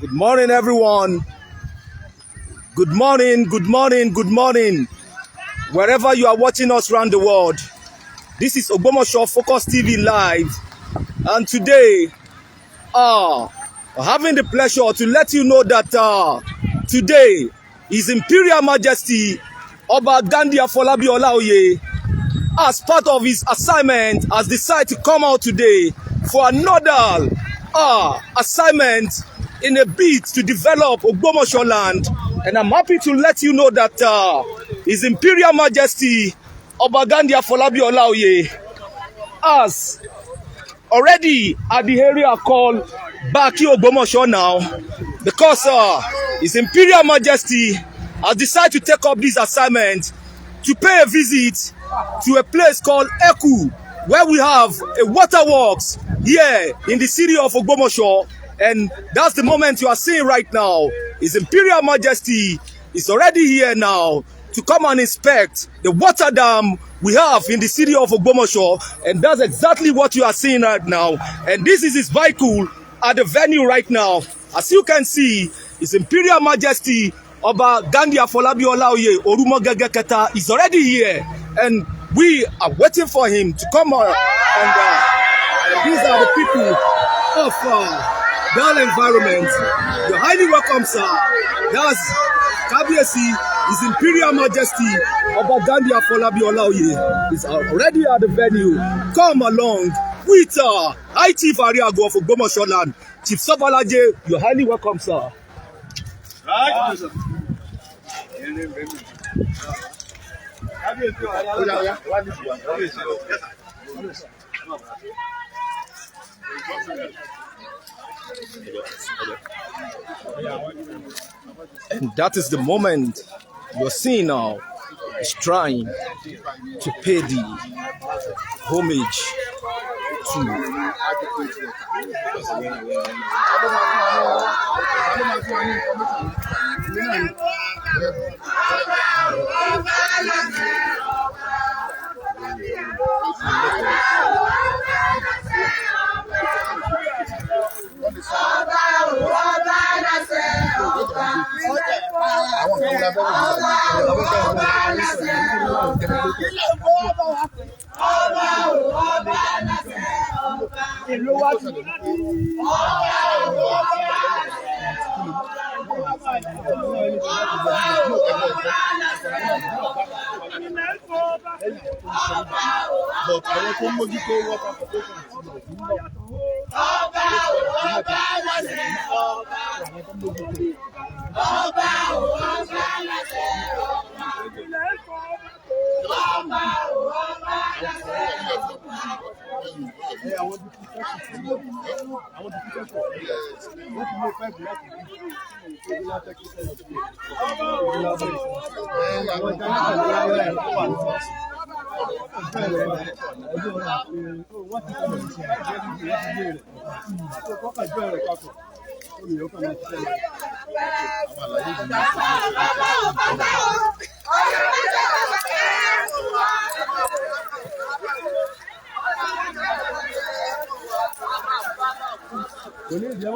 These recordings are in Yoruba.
Good morning, everyone. Good morning, good morning, good morning. Wherever you are watching us around the world, this is Ogbomoso Focus TV Live. And today, I'm having the pleasure to let you know that today, His Imperial Majesty OBA Ghandi AFỌLÁBÍ GHANDI, as part of his assignment, has decided to come out today for another assignment in a bid to develop Ogbomoso land. And I'm happy to let you know that His Imperial Majesty OBA Ghandi AFỌLÁBÍ GHANDI has already at the area called Baki Ogbomoso now, because His Imperial Majesty has decided to take up this assignment to pay a visit to a place called Eku, where we have a waterworks here in the city of Ogbomoso. And that's the moment you are seeing right now. His Imperial Majesty is already here now to come and inspect the water dam we have in the city of Ogbomoso. And that's exactly what you are seeing right now. And this is his vehicle at the venue right now. As you can see, His Imperial Majesty OBA Ghandi AFỌLÁBÍ Orumogege is already here. And we are waiting for him to come on. And these are the people of that environment. You're highly welcome, sir. That's Kabiesi, His Imperial Majesty OBA Ghandi AFỌLÁBÍ GHANDI is already at the venue. Come along with IT Variago of Ogbomoso land. Chief Sobalaje, you're highly welcome, sir. Right. And that is the moment you're seeing now. Is trying to pay the homage to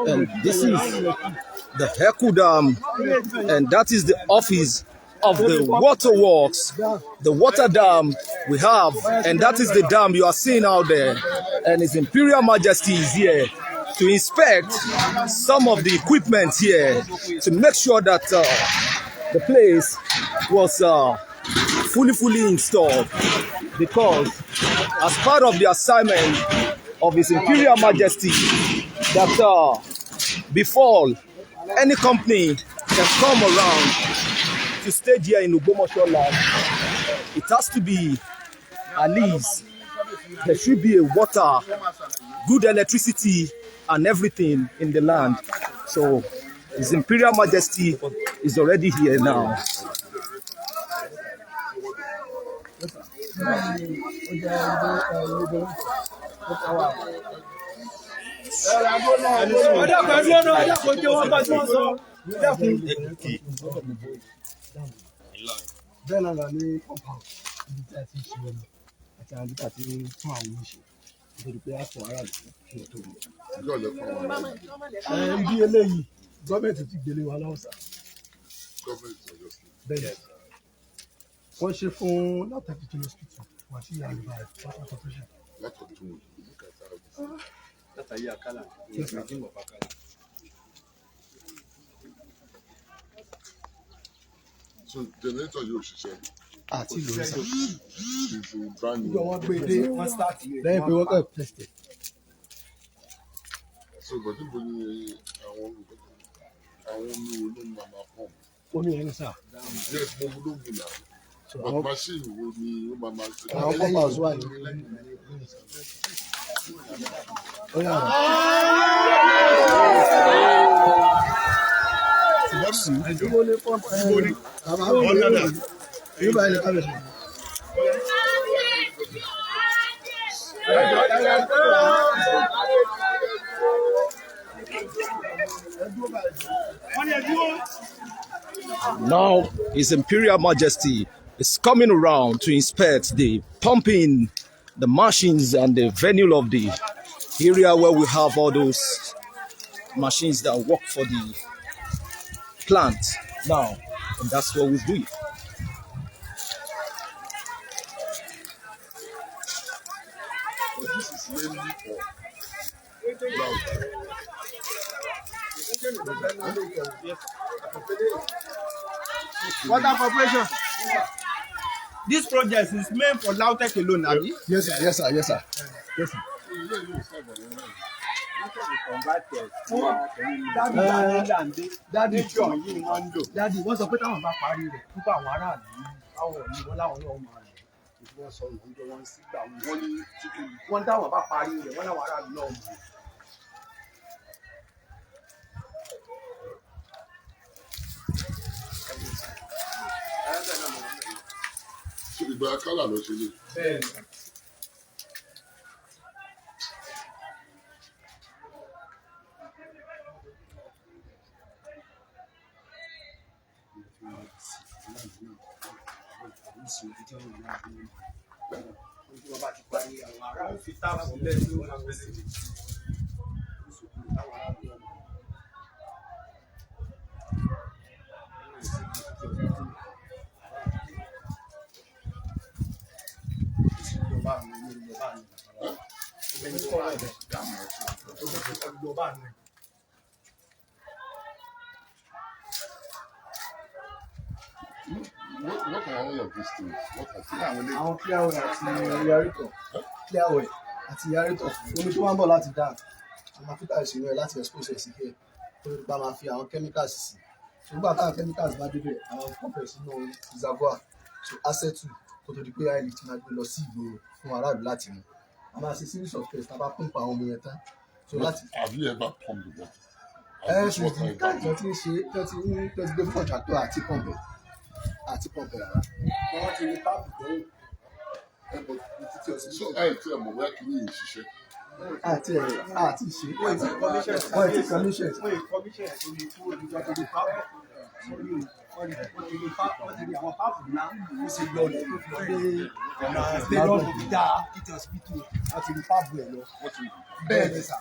and this is the Eku Dam, and that is the office of the waterworks, the water dam we have, and that is the dam you are seeing out there. And His Imperial Majesty is here to inspect some of the equipment here to make sure that the place was fully installed, because as part of the assignment of His Imperial Majesty, that before any company can come around to stay here in Ogbomoso land, it has to be at least, there should be a water, good electricity and everything in the land. So His Imperial Majesty is already here now. Ibi eléyìí Gọ́ọ̀mẹ̀ntì ti gbélé wa lọ́wọ́ sá. Gọ́ọ̀mẹ̀ntì Ọ̀yọ́ State. Bẹ́ẹ̀ wọ́n ṣe fún látàkì tí hospital wà sí ìyá àlùbá ẹ̀ pápá corporation. Látọ̀dún òní látàyé àkàlà ìgbìmọ̀ bàkàlà. So generator yóò ṣiṣẹ́. Àti ìlú rẹ̀ sá. Ìṣù brand new. Ìjọ wọn gbé dé wọ́n start lẹ́yìn pé wọ́n kàn tẹ̀sítẹ̀. So but níbo ni àwọn omi wo ló ń máa pump? Omi ẹni sá. Yes, mo mú lóògùn náà. But machine wo ni ó máa ṣe? Àwọn pumpers wà ní. Ó yà wọ́n. Ìdúró ní pọ́ǹpù ẹ̀rọ. Bàbá mi ò ní ìgbà ilẹ̀ kábẹ̀sì. Now, His Imperial Majesty is coming around to inspect the pumping, the machines, and the venue of the area where we have all those machines that work for the plant now, and that's what we do. But this is mainly for ground. Water corporation. This project is meant for Lautech alone, Abi? Yes sir, yes sir, yes sir. Yes sir. Dádì wọ́n sọ pé táwọn bá parí rẹ̀ púpọ̀ àwọn aráàlú àwọn òní wọn láwọn náà máa lò wọ́n sọ ìwọ́njọ́ wọn sígbà wọ́n táwọn bá parí rẹ̀ wọ́n láwọn aráàlú náà mọ̀. So ìgbà kálà lọ ṣe lè. What are all of these things? What are things? Àwọn clearway àti yaritọ̀ clearway àti yaritọ̀ omi tó máa ń bọ̀ láti dam àwọn afíkà ìṣòro ẹ̀ láti expose ẹ̀ sí kẹ́ tó bá máa fi àwọn chemicals sí nígbà táwọn chemicals bá débẹ̀ àwọn pump sínú reservoir so acetylene kó tó di pé high lift máa gbé lọ sí ìgboro fún aráàlú láti mú a máa ṣe series of tests tá a bá pump àwọn omi yẹn tán so láti. Have you ever pumped the water? Ṣùgbọ́n káàkiri tí ń ṣe tí ń gbé fún contractor àti pump rárá wọ́n ti rí páàpù lọ́wọ́ ẹ̀bọ̀ títí ọ̀sẹ̀. So tí ẹ mọ̀ wá kí ní ìṣiṣẹ́. àti ṣe wọ́n ti commission Wọ́n ti commission tó ní kú olùjọ́ tó ní pápá. Wọ́n ti rí àwọn pápá náà ó sì lọ lẹ̀ tó fi lọ dé ọ̀nà stadium tó fi dá títí hospital láti rí pápá ẹ̀ lọ. Bẹ́ẹ̀ ni sà.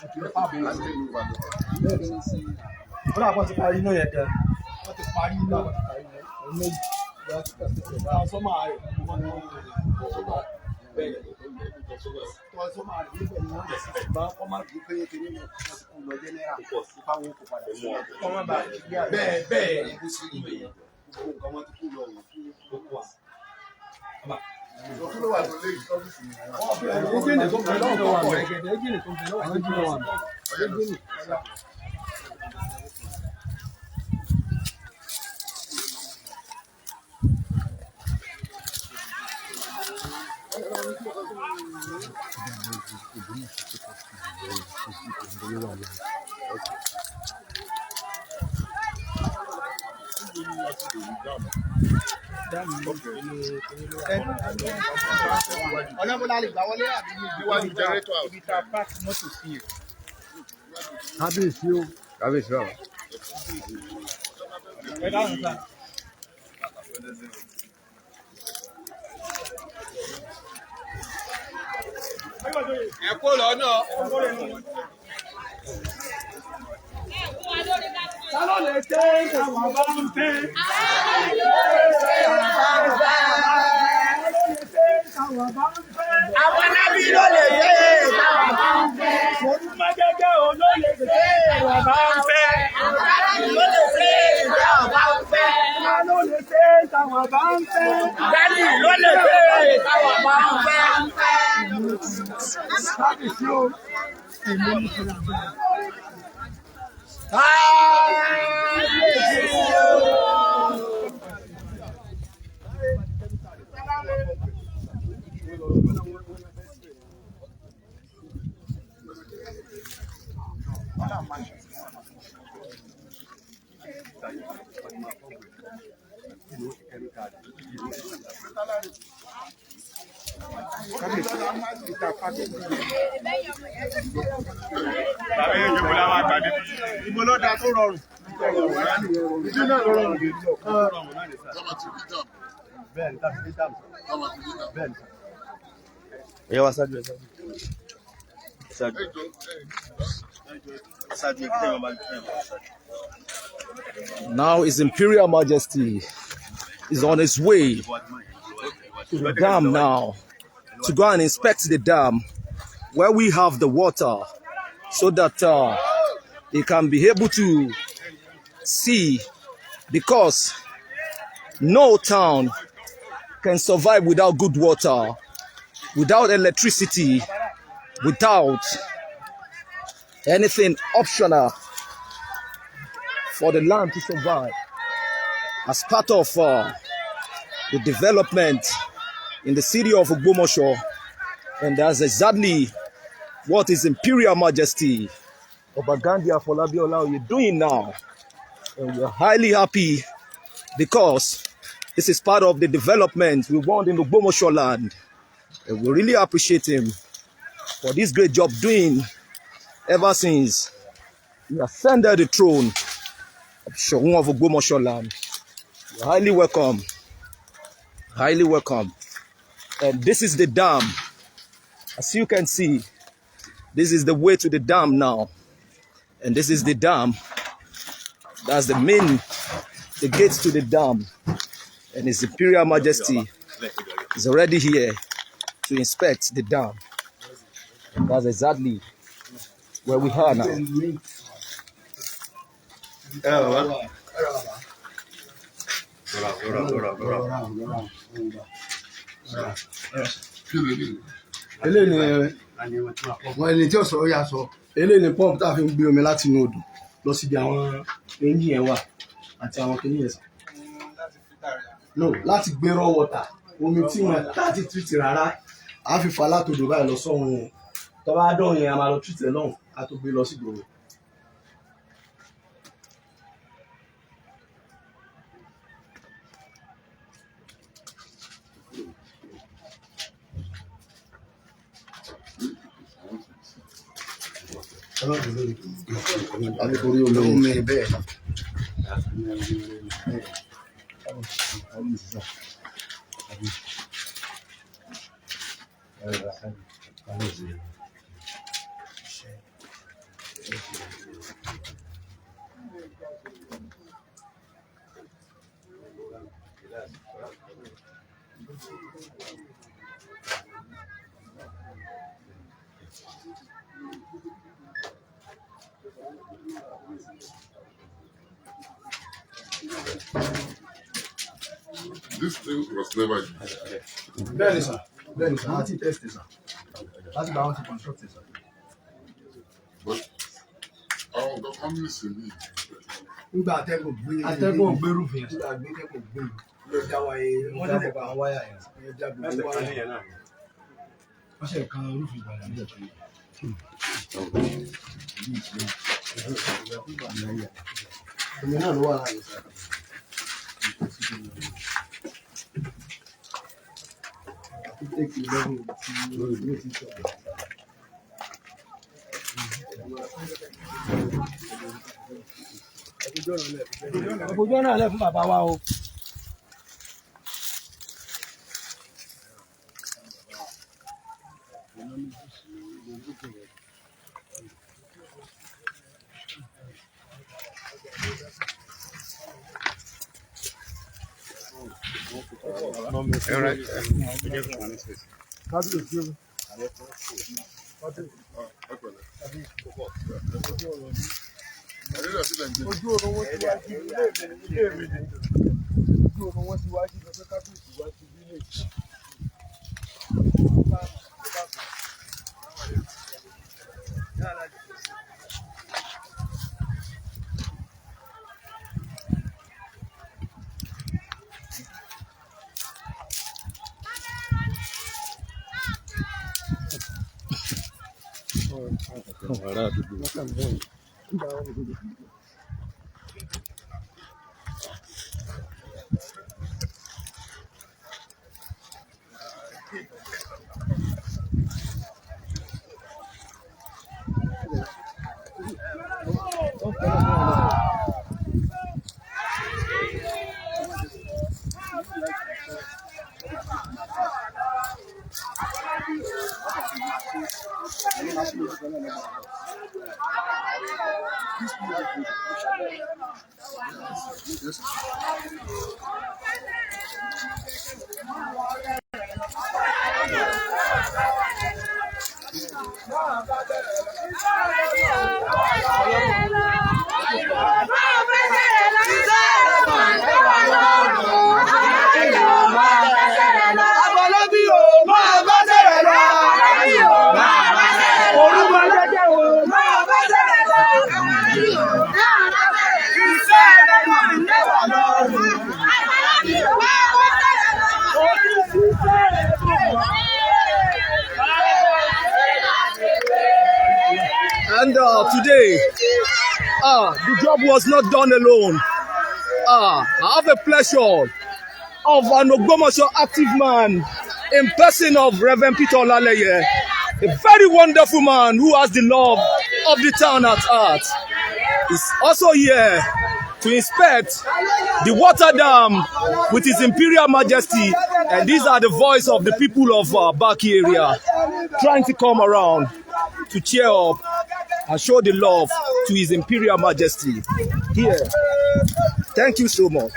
Wọ́n ti rí pápá ẹ̀ lọ. Bẹ́ẹ̀ ni sí. Wọ́n náà wọ́n ti parí iná yẹn gan. Wọ́n ti parí iná. Méjì. Transformer rẹ̀ wọ́n ní wọ́n bẹ́ẹ̀ transformer rẹ̀ níbẹ̀ ni wọ́n lè sí ṣùgbọ́n wọ́n máa gbé péye kiri mọ́ wọ́n ti kún lọ jẹ́nẹ́rà fáwọn kò padà sí wọn. Wọ́n bá bẹ́ẹ̀ ni kó sí ibẹ̀ yẹn gbogbo nǹkan wọn ti kún lọ wọ̀ fún gbogbo wa. Ìjọba wà ló lé ìtọ́jú mi. Ẹ́gìnì tó ń bẹ lọ́wọ́ àwọn ẹ̀gẹ̀dẹ̀ ẹ́gìnì tó ń bẹ lọ́wọ́ ẹ́gìnì. Ọ̀nà bó la lè gbà wọlé àbí Níwájú generator house. ibi tá a pààkì mọ́tò sí i. Kábíyèsí o. Kábíyèsí o. Ẹ dáhùn sá. Ẹ kó lọ́nà. ṣe táwọn bá ń fẹ́. Afọlábí ló lè ṣe táwọn bá ń fẹ́. Orúmọgẹ́gẹ́ olóyè ṣe táwọn bá ń fẹ́. Afọlábí ló lè ṣe táwọn bá ń fẹ́. Ló lè ṣe táwọn bá ń fẹ́. Ghandi ló lè ṣe táwọn bá ń fẹ́. Ibo ló dáa tó rọrùn. Ìdí náà ló rọrùn. Bẹ́ẹ̀ni, tàbí ní dàmú. Bẹ́ẹ̀ni. Ẹ wá ṣáájú ẹ ṣáájú. Now His Imperial Majesty is on his way to the dam now to go and inspect the dam where we have the water so that he can be able to see, because no town can survive without good water, without electricity, without anything optional for the land to survive. As part of the development in the city of Ogbomoso, and that's exactly what His Imperial Majesty OBA Ghandi AFỌLÁBÍ GHANDI doing now. And we're highly happy because this is part of the development we want in Ogbomoso land. And we really appreciate him for this great job doing ever since he ascended the throne of Shogun of Ogbomoso land. You're highly welcome. Highly welcome. And this is the dam. As you can see, this is the way to the dam now. And this is the dam. That's the gates to the dam. And His Imperial Majesty is already here to inspect the dam. And that's exactly where we are now. Ẹni tí ó sọ ó yà sọ eléyìí ni pọ́ǹpù tá a fi ń gbé omi láti inú odò lọ síbi àwọn ẹ̀yìn yẹn wà àti àwọn kìnìún yẹn sàn. No, láti gbé raw water omi tí wọn láti treat rárá a fi fa látòdò báyìí lọ sọ́hun yẹn tó bá dán yẹn a máa lọ treat ẹ̀ lọ́hùn a tó gbé lọ sí ìgboro. Nítorí omi bẹ́ẹ̀. This thing was never used. Bẹ́ẹ̀ni sà, bẹ́ẹ̀ni sà, láti test sà, láti gba àwọn ti construct sà. But àwọn ọ̀gá family sì ní. Nígbà atẹ́gùn gbé rúfin yẹn. Nígbà atẹ́gùn gbé já wáyé wọ́n já gbogbo àwọn wáyà yẹn. Wọ́n já gbogbo wáyà yẹn náà. Wọ́n ṣe kan rúfin ìgbàlá níjọ́ tó yẹ. Omi náà ló wà láàyè sà. Take 11 Ọjọ́ náà lẹ̀ fún bàbá wa o. Afọlábí o, máa bá tẹ̀lé lọ. Orúmọgẹ́gẹ́ o, máa bá tẹ̀lé lọ. Iṣẹ́ rẹ̀ máa ń lẹ́wà lọ́rùn. Afọlábí o, máa bá tẹ̀lé lọ. Oríṣiríṣẹ́ rẹ̀ máa wà. And today, the job was not done alone. I have a pleasure of an Ogbomoso active man in person of Reverend Peter Aloye, a very wonderful man who has the love of the town at heart. He's also here to inspect the water dam with His Imperial Majesty, and these are the voice of the people of Baki area trying to come around to cheer up and show the love to His Imperial Majesty here. Thank you so much.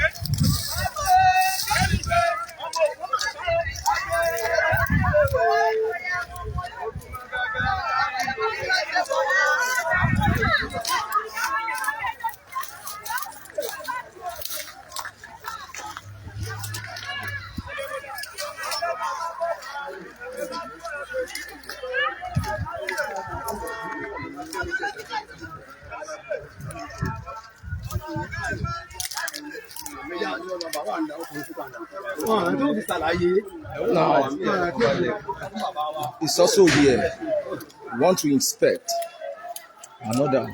It's also here. We want to inspect another.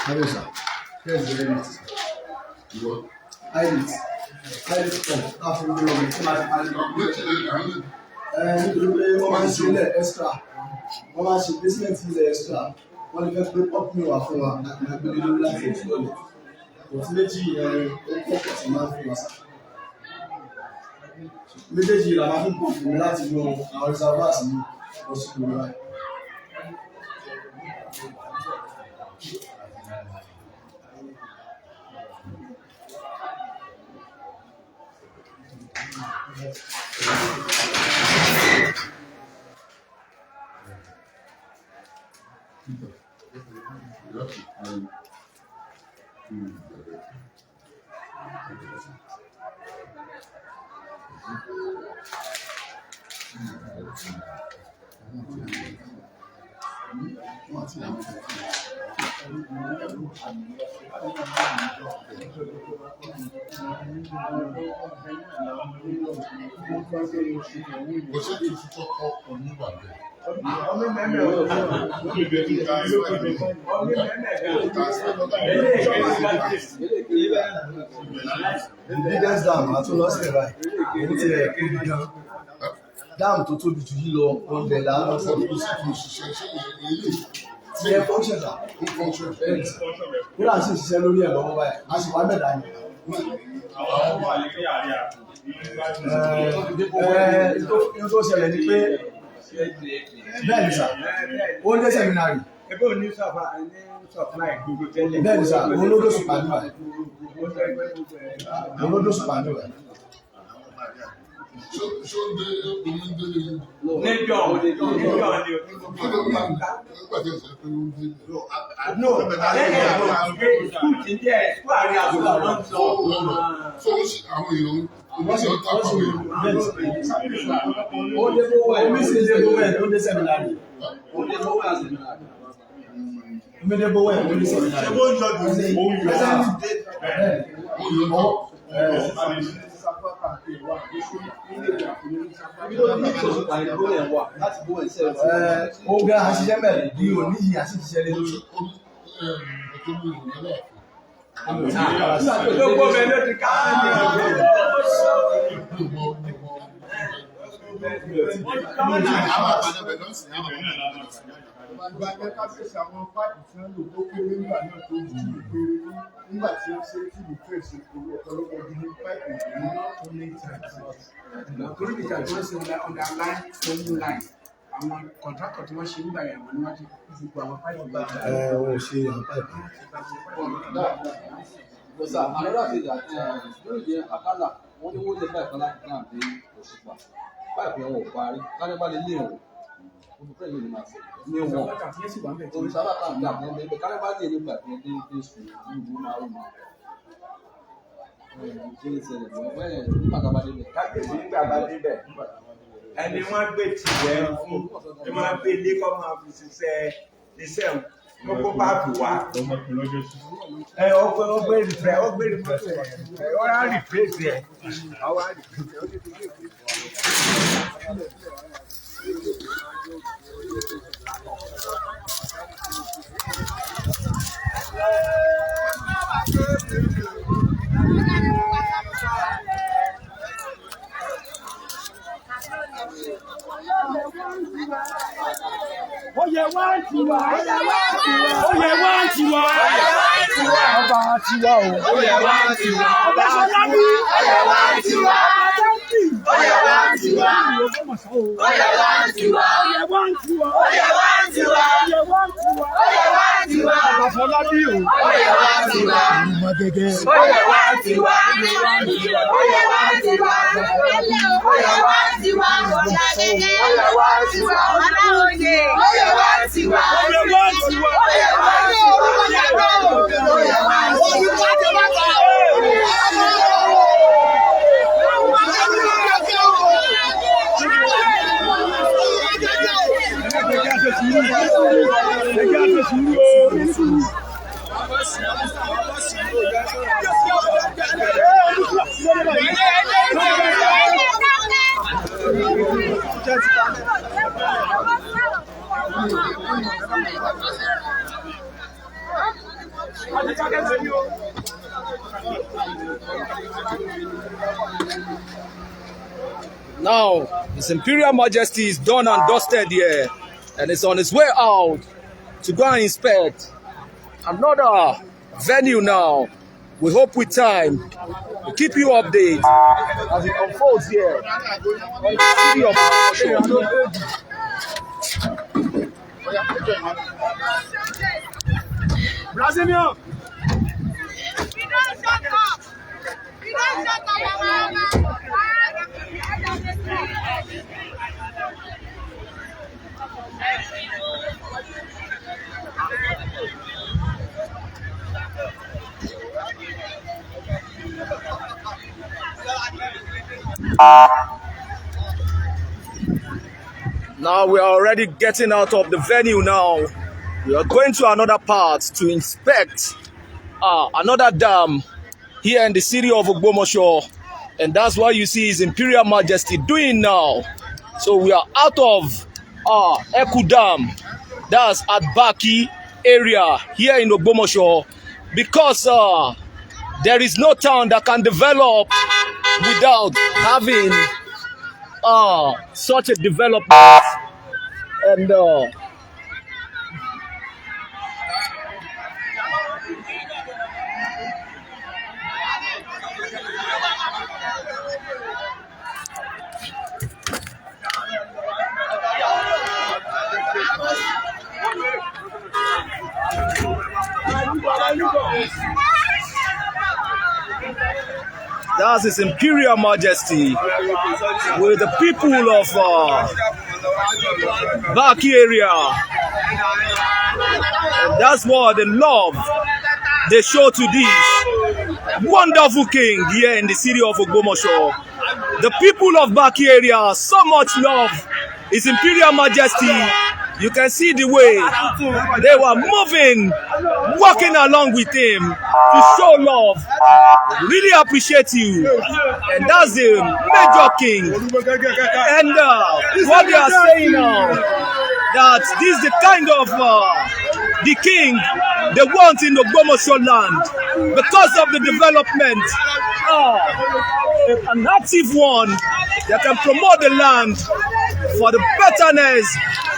Hello, sir. Here's the limit. ILU nítorí pé wọ́n máa ń ṣe ilẹ̀ extra, wọ́n máa ń ṣe basement ilẹ̀ extra, wọ́n lè fẹ́ pé pọ́pì wà fún wa láti máa gbé lórí láti ìfúlọ̀lẹ̀. Òtí méjì yẹn ó pọ̀pọ̀ tí máa ń fún wa sá. Méjèèjì là máa ń pọ̀ fún mi láti yan àwọn reservoirs ní oṣù tó wà. The biggest dam àti lọ́sẹ̀ báyìí, èyí ti rẹ̀ kéde gan. Dam tó tóbi jù yí lọ, wọ́n bẹ̀ láàárọ̀ fún mi. Ti ẹ fọ́nṣẹ̀ dà, ó fọ́nṣẹ̀ bẹ́ẹ̀ ni. Nígbà tí ìṣiṣẹ́ lórí ẹ̀ lọ́wọ́ báyìí, a sì wá bẹ̀rẹ̀ àyè. tó ṣẹlẹ̀ ni pé bẹ́ẹ̀ ni sà ó dé sẹ́mínárì bẹ́ẹ̀ ni sà olódòsù pàdúrà Oga àṣìṣe bẹ̀rẹ̀ bí òní yìí àṣìṣe lé lórí. Gbogbo bẹ̀ ló ti ká ní ọ̀gbẹ́. Ìgbà yẹn ká fèsì àwọn páìpù tí wọ́n lò tó kéré nígbà náà tó jù ú kéré nígbà tí wọ́n ṣe tí ìlú fèsì ọ̀pọ̀lọpọ̀ ọdún ní páìpù ìlú tó ní ìtàkì. Torí ìjà tí wọ́n ṣe underline phone line àwọn kọ̀ǹtrákọ̀ tí wọ́n ṣe nígbà yẹn wọ́n ní wọ́n ti gbogbo àwọn páìpù gbà. Wọ́n ṣe àwọn páìpù. Bọ́sà àlọ́ àti ìjà lórí ìjẹ àkàlà wọ́n ní wọ́n lè páìpù láti náà dé òṣùpá. Páìpù yẹn wọ̀ parí kálíbá lè lé wọn. Olùkọ́ yìí ni màá ṣe ní wọn. Olùsábà kan gbà fún ẹgbẹ́ kálíbá lè ní páìpù yẹn dé sùn ní ìlú márùn-ún. Kí ni ṣẹlẹ̀ bẹ́ẹ̀ nígbà tá a bá débẹ̀. Kábíyèsí nígbà bá débẹ̀ ẹni wọ́n gbé tìjẹ́ fún ẹ máa gbé ilé kọ́ máa fi ṣiṣẹ́ iṣẹ́ gbogbo páàpù wá. Ọgbẹ́ rìpẹ́ ọ̀rá rìpẹ́sì ẹ̀. Oyè wá tiwa. Oyè wá tiwa. Ọba tiwa o. Oyè wá tiwa. Ọba Afọlábí. Oyè wá tiwa. Oyè wá tiwa. Oyè wá tiwa. Oyè wá tiwa. Oyè wá tiwa. Oyè wá tiwa. Oyè wá tiwa. Ọba Afọlábí o. Oyè wá tiwa. Olùmọ̀gẹ̀gẹ̀. Oyè wá tiwa. Oyè wá tiwa. Oyè wá tiwa. Oyè wá tiwa. Olùmọ̀gẹ̀gẹ̀. Oyè wá tiwa. Aláoyè. Oyè wá tiwa. Oyè wá tiwa. Oyè wá tiwa. Oyè wá Now, His Imperial Majesty is done and dusted here, and is on his way out to go and inspect another venue now. We hope with time we'll keep you updated as it unfolds here on the city of Brazilian. We don't shut up. We don't shut up. Now we are already getting out of the venue now. We are going to another part to inspect another dam here in the city of Ogbomoso. And that's what you see His Imperial Majesty doing now. So we are out of Eku Dam. That's at Baki area here in Ogbomoso. Because there is no town that can develop without having such a development. And That's His Imperial Majesty with the people of Baki area. And that's what the love they show to this wonderful king here in the city of Ogbomoso. The people of Baki area, so much love His Imperial Majesty. You can see the way they were moving, walking along with him to show love. Really appreciate you. And that's the major king. And what they are saying now, that this is the kind of the king they want in the Ogbomoso land because of the development. An active one that can promote the land for the betterness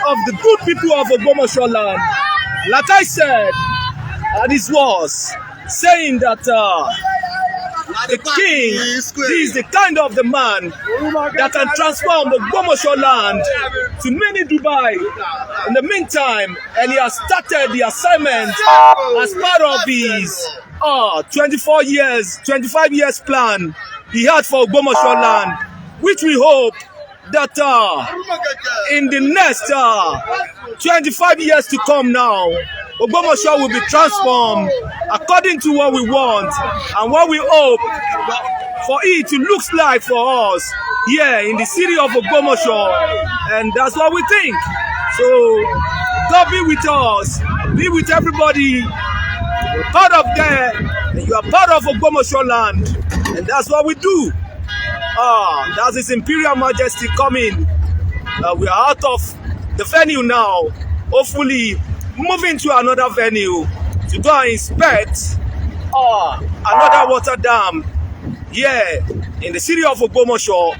of the good people of Ogbomoso land. Like I said, this was saying that the king is the kind of the man that can transform the Ogbomoso land to mini Dubai in the meantime, and he has started the assignment as part of his 25 years plan he had for Ogbomoso land, which we hope that in the next 25 years to come now, Ogbomoso will be transformed according to what we want and what we hope for it to look like for us here in the city of Ogbomoso, and that's what we think. So God be with us, be with everybody. You're part of them, and you are part of Ogbomoso land, and that's what we do. That's His Imperial Majesty coming. We are out of the venue now, hopefully moving to another venue to go and inspect another water dam here in the city of Ogbomoso.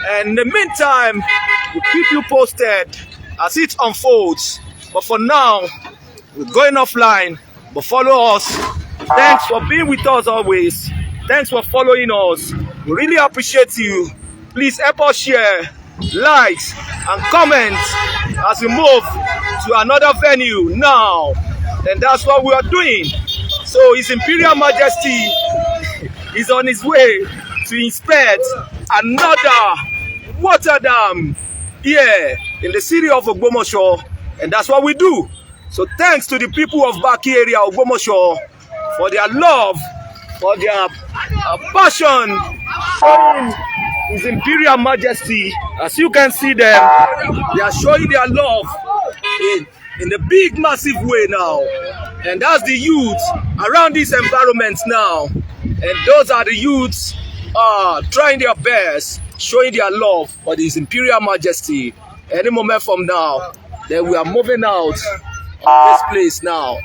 And in the meantime, we'll keep you posted as it unfolds. But for now, we're going offline, but follow us. Thanks for being with us always. Thanks for following us. We really appreciate you. Please help us share, likes, and comments as we move to another venue now. And that's what we are doing. So His Imperial Majesty is on his way to inspect another water dam here in the city of Ogbomoso. And that's what we do. So thanks to the people of Baki area, Ogbomoso, for their love, for their passion, showing His Imperial Majesty. As you can see them, they are showing their love in a big, massive way now. And that's the youth around this environment now. And those are the youths trying their best, showing their love for His Imperial Majesty. Any moment from now, then we are moving out of this place now.